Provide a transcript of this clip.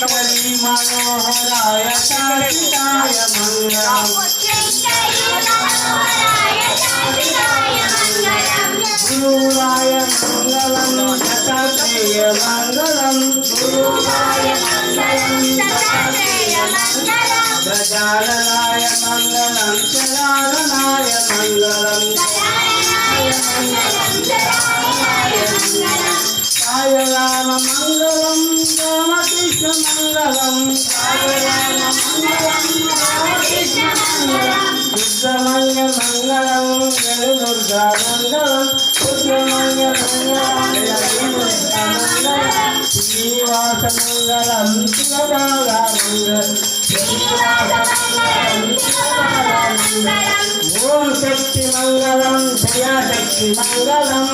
मनोहराय शाश्वताय मंगलम् गुरुराय मंगलम् दत्तात्रेय मंगलम् गजाननाय मंगलम् चराननाय मंगलम् साय राम मंगलम् रामकृष्ण मंगलम् रुद्रमंग मंगलम् दुर्गा मंगलम् रुद्रमंग मंगलम् श्रीनिवास मंगलम् शिवबाला मंगलम् ओम शक्ति मंगलम् जया शक्ति मंगलम्